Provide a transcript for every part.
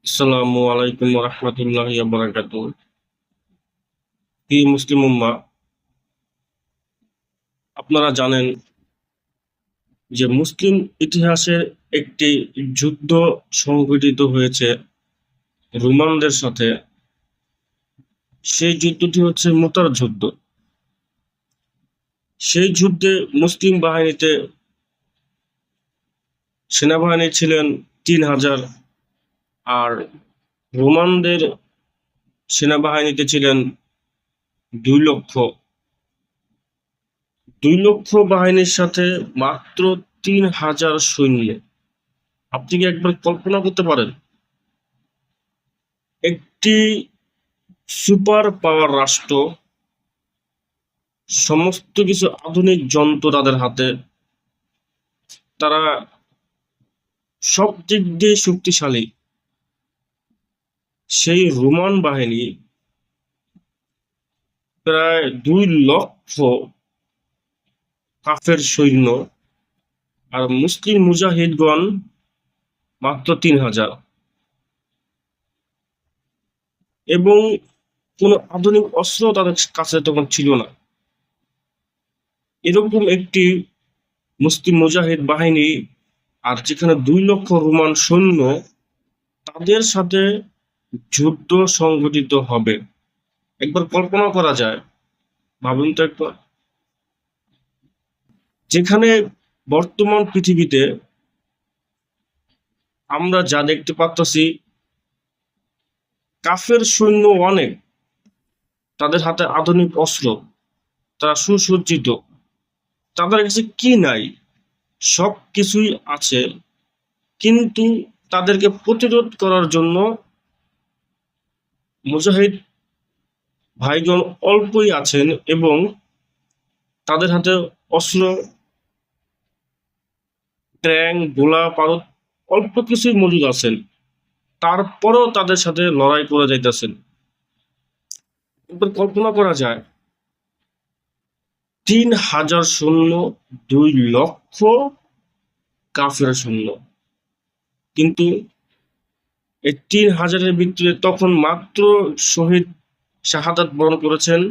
আসসালামু আলাইকুম রহমতুল্লাহি বারাকাতুহু। কি মুসলিম উম্মাহ, আপনারা জানেন যে মুসলিম ইতিহাসের একটি যুদ্ধ সংঘটিত হয়েছে রোমানদের সাথে। সেই যুদ্ধটি হচ্ছে মুতার যুদ্ধ। সেই যুদ্ধে মুসলিম বাহিনীতে সেনাবাহিনী ছিলেন ৩,০০০, আর রোমানদের সেনাবাহিনীতে ছিলেন ২,০০,০০০। ২,০০,০০০ বাহিনীর সাথে মাত্র ৩,০০০ সৈন্য। আপনি কি একবার কল্পনা করতে পারেন, একটি সুপার পাওয়ার রাষ্ট্র, সমস্ত কিছু আধুনিক যন্ত্র তাদের হাতে, তারা সব দিক দিয়ে শক্তিশালী, সেই রোমান বাহিনী প্রায় ২,০০,০০০ কাফের সৈন্য, আর মুসলিম মুজাহিদগণ মাত্র ৩,০০০, এবং কোনো আধুনিক অস্ত্র তাদের কাছে তখন ছিল না। এরকম একটি মুসলিম মুজাহিদ বাহিনী, আর যেখানে ২,০০,০০০ রোমান সৈন্য, তাদের সাথে যুদ্ধ সংঘটিত হবে, একবার কল্পনা করা যায়? ভাবুন তো একবার। যেখানে বর্তমান পৃথিবীতে আমরা যা দেখতে পাচ্ছি, কাফের সৈন্য অনেক, তাদের হাতে আধুনিক অস্ত্র, তারা সুসজ্জিত, তাদের কাছে কি নাই? সব কিছুই আছে, কিন্তু তাদেরকে প্রতিরোধ করার জন্য মুজাহিদ ভাইগণ অল্পই আছেন, এবং তাদের হাতে অস্ত্র, ট্যাঙ্ক, গোলা বারুদ অল্প কিছুই মজুদ আছেন, তারপরেও তাদের সাথে লড়াই করে যাইতেছেন। এবার কল্পনা করা যায়, ৩,০০০ সৈন্য, ২,০০,০০০ কাফের সৈন্য, কিন্তু এই ৩,০০০-এর ভিতরে তখন মাত্র শহীদ শাহাদাত বরণ করেছেন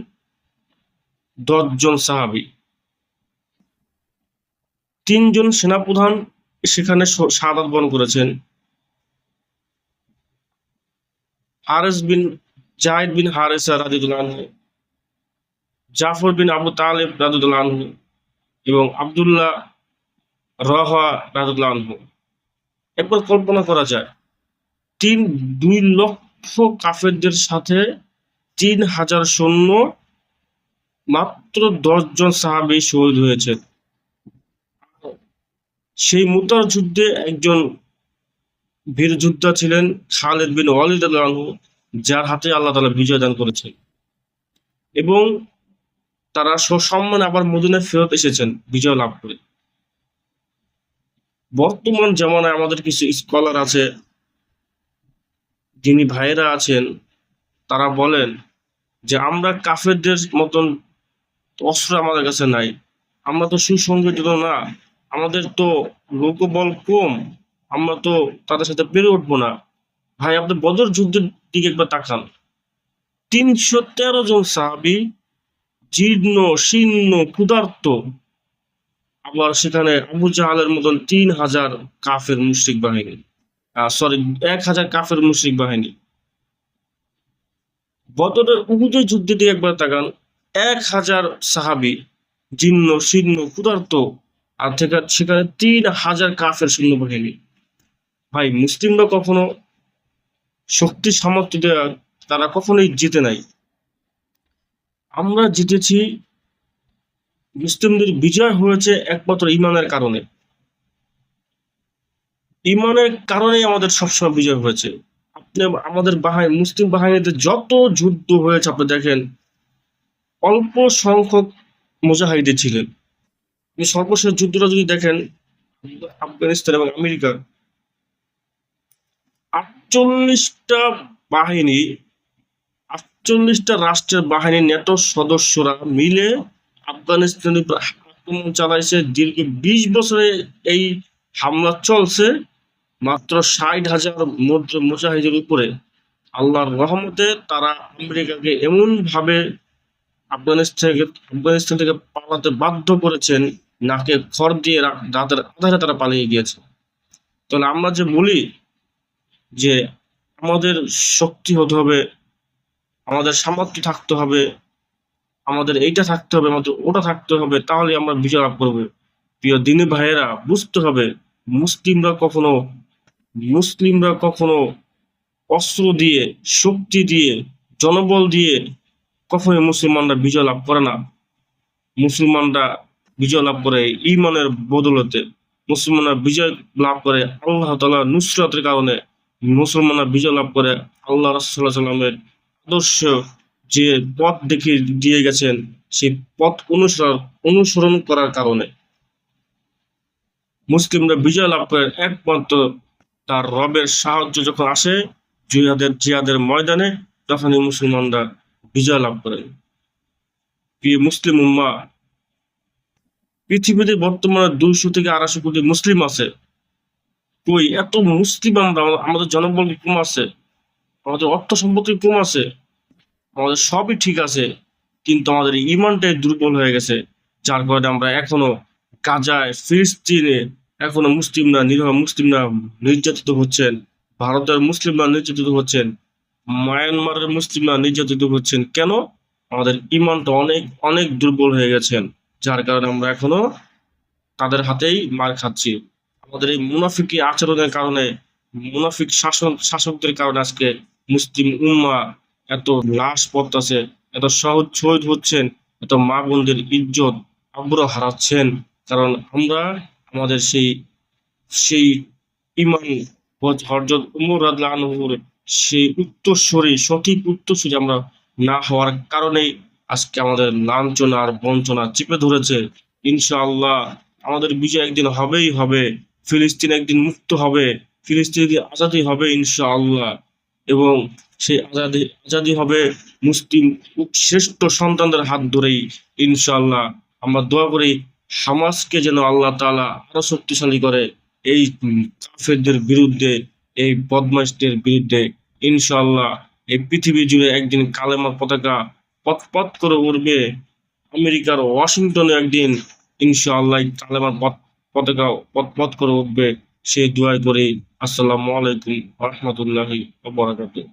১০ জন সাহাবী। ৩ জন সেনাপ্রধান সেখানে শাহাদাত বরণ করেছেন। হারেস বিন জায়েদ বিন হারেসা রাদিয়াল্লাহু আনহু, জাফর বিন আবু তালেব রাদিয়াল্লাহু আনহু, এবং আব্দুল্লাহ রওয়াহা রাদিয়াল্লাহু আনহু। একবার কল্পনা করা যায়, ২,০০,০০০ কাফেরদের সাথে ৩,০০০ সৈন্য, মাত্র ১০ জন সাহাবী শহীদ হয়েছে। সেই মুতার যুদ্ধে একজন বীর যোদ্ধা ছিলেন খালিদ বিন ওয়ালিদ রাদিয়াল্লাহু আনহু, যার হাতে আল্লাহ তাআলা বিজয় দান করেছেন, এবং তারা সসম্মানে আবার মদিনায় ফেরত এসেছেন বিজয় লাভ করে। বর্তমান জামানায় আমাদের কিছু স্কলার আছে, যিনি ভাইয়েরা আছেন, তারা বলেন যে আমরা কাফেরদের মতন অস্ত্র আমাদের কাছে নাই, আমরা তো সুসংগঠিত না, আমাদের তো লোকবল কম, আমরা তো তাদের সাথে পেরে উঠবো না। ভাই, আপনি বদর যুদ্ধের দিকে একবার তাকান, ৩১৩ জন সাহাবী, জীর্ণ শীর্ণ ক্ষুধার্ত, আবার সেখানে আবু জাহালের মতন ৩,০০০ কাফের মুশরিক বাহিনী, ১,০০০ কাফের মুশরিক বাহিনী। বদরের উহুদের যুদ্ধের দিকে একবার তাকান, ১,০০০ সাহাবী, জীর্ণ শীর্ণ ক্ষুধার্ত, আর সেখানে ৩,০০০ কাফের সৈন্যবাহিনী। ভাই, মুসলিমরা কখনো শক্তি সামর্থ্য দিয়ে তারা কখনোই জিতে নাই। আমরা জিতেছি, মুসলিমদের বিজয় হয়েছে একমাত্র ইমানের কারণে। ইমানের কারণেই আমাদের সবসময় বিজয় হয়েছে। আপনি আমাদের মুসলিম বাহিনীতে যত যুদ্ধ হয়েছে আপনি দেখেন, অল্প সংখ্যক মুজাহিদ ছিলেন। সর্বশেষ যুদ্ধটা যদি দেখেন, আফগানিস্তান এবং আমেরিকা, ৪৮টা বাহিনী, ৪৮টা রাষ্ট্রের বাহিনীর নেটো সদস্যরা মিলে আফগানিস্তানের আক্রমণ চালাইছে। দীর্ঘ ২০ বছরে এই হামলা চলছে, মাত্র 60,000 মুজাহিদের উপরে আল্লাহর রহমতে তারা আমেরিকাকে এমন ভাবে আফগানিস্তান থেকে পালাতে বাধ্য করেছেন, নাকে খড় দিয়ে রাতের আধারে তারা পালিয়ে গিয়েছে। তাহলে আমরা যে বলি যে আমাদের শক্তি হতে হবে, আমাদের সামর্থ্য থাকতে হবে, আমাদের এইটা থাকতে হবে, আমাদের ওটা থাকতে হবে, তাহলে আমরা বিজয় লাভ করবো। প্রিয় দিনী ভাইয়েরা, বুঝতে হবে মুসলিমরা কখনো মুসলিমরা কখনো অস্ত্র দিয়ে, শক্তি দিয়ে, জনবল দিয়ে কখনোই মুসলমানরা বিজয় লাভ করে না। মুসলমানরা বিজয় লাভ করে ঈমানের বদৌলতে। মুসলমানরা বিজয় লাভ করে আল্লাহ তাআলার নুসরাতের কারণে। মুসলমানরা বিজয় লাভ করে আল্লাহ রাসূল সাল্লাল্লাহু আলাইহি ওয়াসাল্লামের আদর্শ যে পথ দেখিয়ে দিয়ে গেছেন, সেই পথ অনুসরণ করার কারণে। মুসলিমরা বিজয় লাভ করে একমাত্র তার রবের সাহায্য যখন আসে জিহাদের ময়দানে, তখনই মুসলমানরা বিজয় লাভ করেন। প্রিয় মুসলিম উম্মাহ, পৃথিবীতে বর্তমানে 200 থেকে 250 কোটি মুসলিম আছে। কই এত মুসলিম আমরা, আমাদের জনবল কম আছে, আমাদের অর্থ সম্পত্তি কম আছে, আমাদের সবই ঠিক আছে, কিন্তু আমাদের ইমানটাই দুর্বল হয়ে গেছে। যার কারণে আমরা এখনো গাজায়, ফিলিস্তিনে এখনো নিরীহ মুসলিমরা নির্যাতিত হচ্ছেন। ভারতের মুসলিমরা নির্যাতিত হচ্ছেন। মায়ানমারের মুসলিমরা নির্যাতিত হচ্ছেন। কেন? আমাদের ইমানটা অনেক অনেক দুর্বল হয়ে গেছেন, যার কারণে আমরা এখনো তাদের হাতেই মার খাচ্ছি। আমাদের এই মুনাফিকি আচরণের কারণে, মুনাফিক শাসকদের কারণে আজকে মুসলিম উম্মাহ এত লাশ পড়তাছে, এত সহজ শহীদ হচ্ছেন, এত মা বোনদের ইজ্জত আব্রু হারাচ্ছেন। কারণ আমরা আমাদের সেই সেই ইমান হযরত উমর রাদিয়াল্লাহু আনহুর সেই উত্তরসূরি, সঠিক উত্তরসূরি আমরা না হওয়ার কারণেই আজকে আমাদের লাঞ্ছনা আর বঞ্চনা চেপে ধরেছে। ইনশাআল্লাহ আমাদের বিজয় একদিন হবেই হবে। ফিলিস্তিন একদিন মুক্ত হবে, ফিলিস্তিন একদিন আজাদি হবে ইনশাআল্লাহ। এবং সেই আজাদি হবে মুসলিম শ্রেষ্ঠ সন্তানদের হাত ধরেই ইনশাআল্লাহ। আমরা দোয়া করি হামাসকে যেন আল্লাহ তাআলা আরো শক্তিশালী করে এই কাফেরদের বিরুদ্ধে, এই বদমাইশদের বিরুদ্ধে। ইনশাআল্লাহ এই পৃথিবী জুড়ে একদিন কালেমার পতাকা পথ পথ করে উড়বে। আমেরিকার ওয়াশিংটনে একদিন ইনশাআল্লাহ কালেমার পতাকা পথ পথ করে উঠবে। সেই দোয়াই করি। আসসালামু আলাইকুম ওয়া রাহমাতুল্লাহি ওয়া বারাকাতুহু।